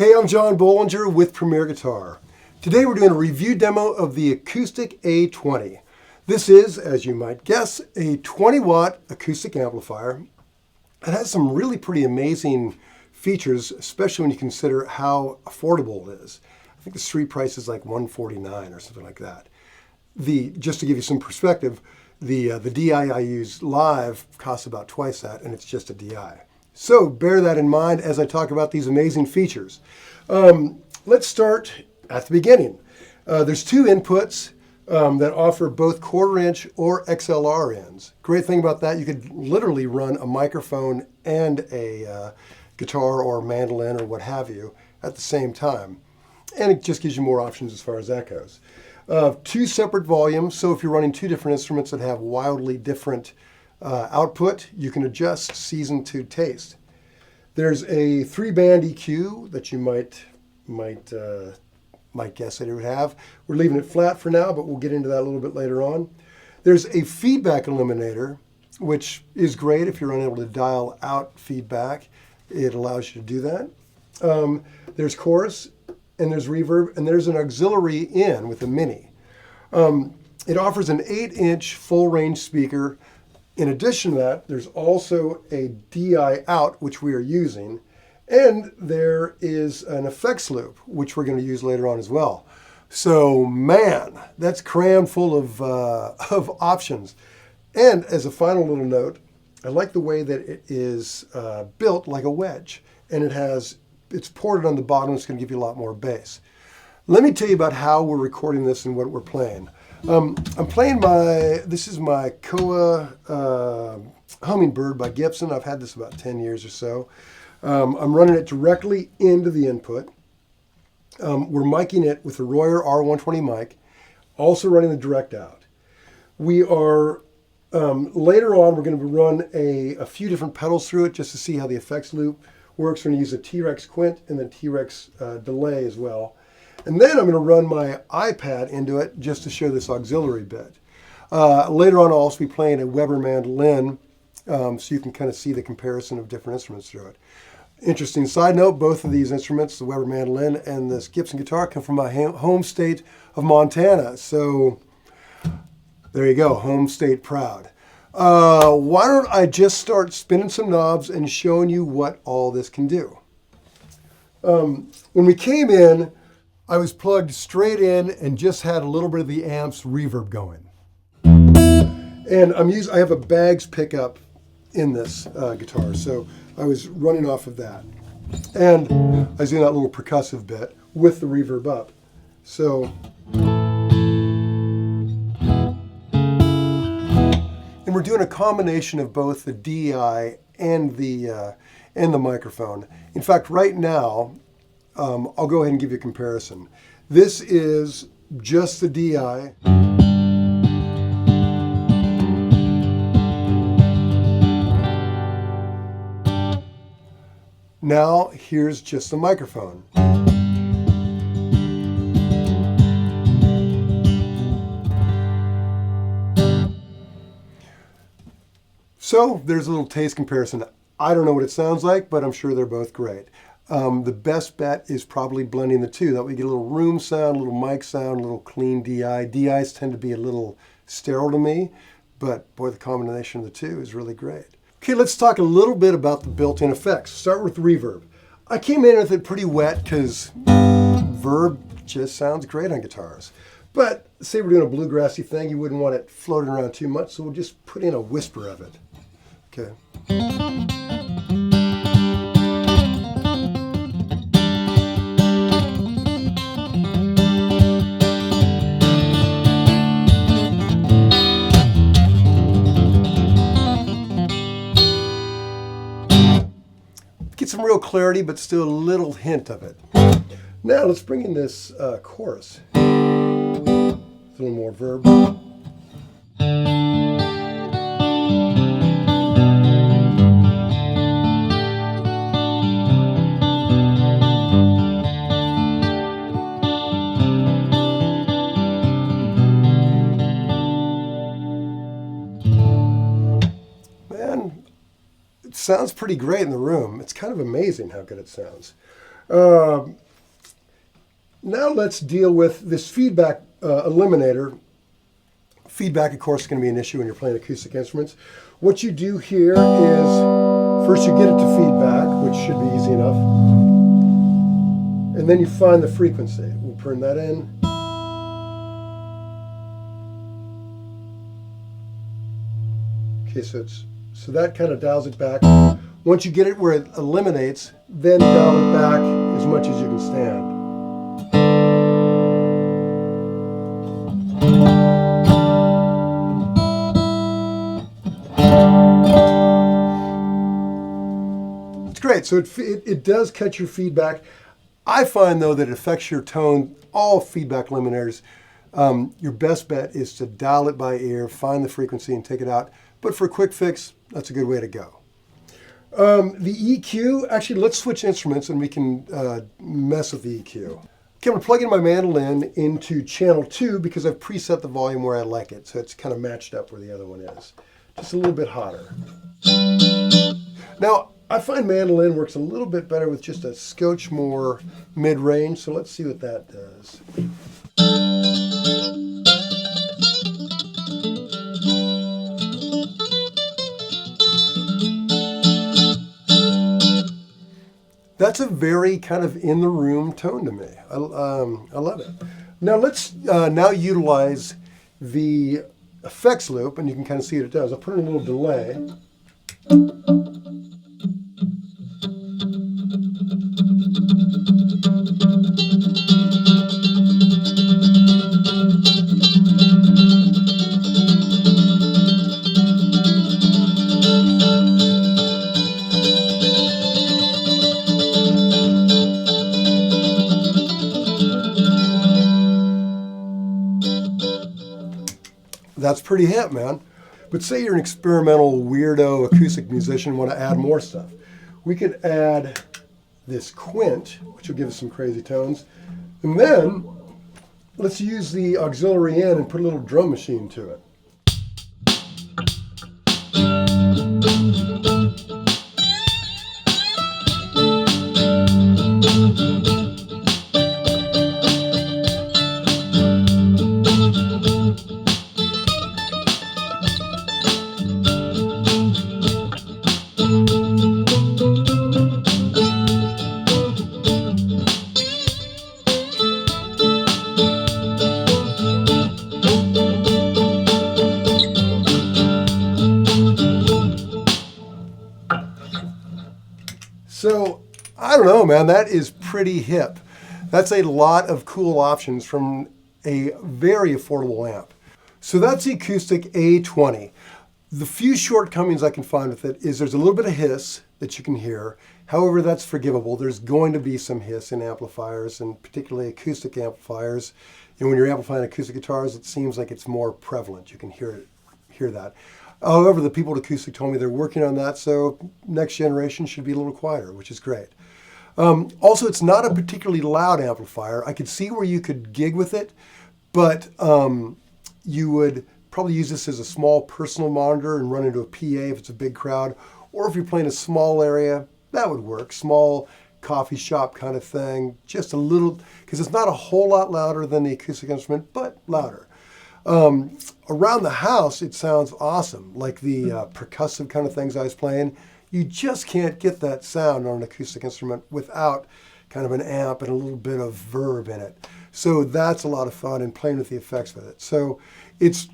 Hey, I'm John Bollinger with Premier Guitar. Today we're doing a review demo of the Acoustic A20. This is, as you might guess, a 20-watt acoustic amplifier. It has some really pretty amazing features, especially when you consider how affordable it is. I think the street price is like $149 or something like that. Just to give you some perspective, the DI I use live costs about twice that, and it's just a DI. So bear that in mind as I talk about these amazing features. Let's start at the beginning. There's two inputs that offer both quarter-inch or XLR ends. Great thing about that, you could literally run a microphone and a guitar or mandolin or what have you at the same time. And it just gives you more options as far as that goes. Two separate volumes, so if you're running two different instruments that have wildly different output, you can adjust season to taste. There's a 3-band EQ that you might guess that it would have. We're leaving it flat for now, but we'll get into that a little bit later on. There's a feedback eliminator, which is great if you're unable to dial out feedback. It allows you to do that. There's chorus, and there's reverb, and there's an auxiliary in with a mini. It offers an 8-inch full-range speaker. In addition to that, there's also a DI out, which we are using, and there is an effects loop, which we're going to use later on as well. So, man, that's crammed full of options. And as a final little note, I like the way that it is built like a wedge, and it's ported on the bottom. It's going to give you a lot more bass. Let me tell you about how we're recording this and what we're playing. I'm playing this is my Koa Hummingbird by Gibson. I've had this about 10 years or so. I'm running it directly into the input. We're miking it with a Royer R120 mic, also running the direct out. We are, later on, we're going to run a few different pedals through it just to see how the effects loop works. We're going to use a T-Rex Quint and the T-Rex delay as well. And then I'm going to run my iPad into it just to show this auxiliary bit. Later on, I'll also be playing a Weber mandolin, so you can kind of see the comparison of different instruments through it. Interesting side note, both of these instruments, the Weber mandolin and this Gibson guitar, come from my home state of Montana. So there you go, home state proud. Why don't I just start spinning some knobs and showing you what all this can do. When we came in, I was plugged straight in and just had a little bit of the amp's reverb going. And I have a Bags pickup in this guitar, so I was running off of that. And I was doing that little percussive bit with the reverb up. So, and we're doing a combination of both the DI and the microphone. In fact, right now, I'll go ahead and give you a comparison. This is just the DI. Now, here's just the microphone. So, there's a little taste comparison. I don't know what it sounds like, but I'm sure they're both great. The best bet is probably blending the two. That way you get a little room sound, a little mic sound, a little clean DI. DIs tend to be a little sterile to me, but boy, the combination of the two is really great. Okay, let's talk a little bit about the built-in effects. Start with reverb. I came in with it pretty wet because Verb just sounds great on guitars. But say we're doing a bluegrassy thing, you wouldn't want it floating around too much, so we'll just put in a whisper of it. Okay. Get some real clarity, but still a little hint of it. Now let's bring in this chorus. A little more verb. Man, it sounds pretty great in the room. It's kind of amazing how good it sounds. Now let's deal with this feedback eliminator. Feedback, of course, is going to be an issue when you're playing acoustic instruments. What you do here is, first you get it to feedback, which should be easy enough. And then you find the frequency. We'll turn that in. Okay, so that kind of dials it back. Once you get it where it eliminates, then dial it back as much as you can stand. It's great. So it does cut your feedback. I find, though, that it affects your tone. All feedback eliminators, your best bet is to dial it by ear, find the frequency, and take it out. But for a quick fix, that's a good way to go. The EQ, actually, let's switch instruments and we can mess with the EQ. Okay, I'm going to plug in my mandolin into channel 2 because I've preset the volume where I like it. So it's kind of matched up where the other one is. Just a little bit hotter. Now, I find mandolin works a little bit better with just a scotch more mid-range. So let's see what that does. That's a very kind of in-the-room tone to me. I love it. Now let's now utilize the effects loop, and you can kind of see what it does. I'll put in a little delay. That's pretty hip, man. But say you're an experimental weirdo acoustic musician and want to add more stuff. We could add this quint, which will give us some crazy tones. And then let's use the auxiliary in and put a little drum machine to it. So, I don't know, man, that is pretty hip. That's a lot of cool options from a very affordable amp. So that's the Acoustic A20. The few shortcomings I can find with it is there's a little bit of hiss that you can hear. However, that's forgivable. There's going to be some hiss in amplifiers, and particularly acoustic amplifiers. And when you're amplifying acoustic guitars, it seems like it's more prevalent. You can hear that. However, the people at Acoustic told me they're working on that, so next generation should be a little quieter, which is great. Also, it's not a particularly loud amplifier. I could see where you could gig with it, but you would probably use this as a small personal monitor and run into a PA if it's a big crowd, or if you're playing a small area, that would work. Small coffee shop kind of thing, just a little, because it's not a whole lot louder than the acoustic instrument, but louder. Around the house, it sounds awesome, like the percussive kind of things I was playing. You just can't get that sound on an acoustic instrument without kind of an amp and a little bit of verb in it. So that's a lot of fun, and playing with the effects with it. So it's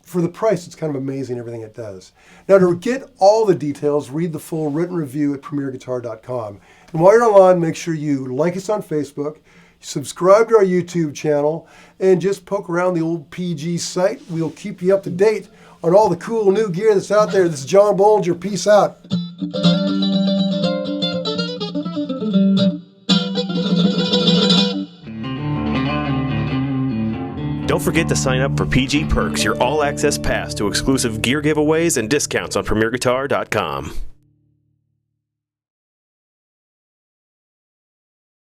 for the price, it's kind of amazing everything it does. Now, to get all the details, read the full written review at premierguitar.com. And while you're online, make sure you like us on Facebook, subscribe to our YouTube channel, and just poke around the old PG site. We'll keep you up to date on all the cool new gear that's out there. This is John Bollinger. Peace out. Don't forget to sign up for PG Perks, your all-access pass to exclusive gear giveaways and discounts on premierguitar.com.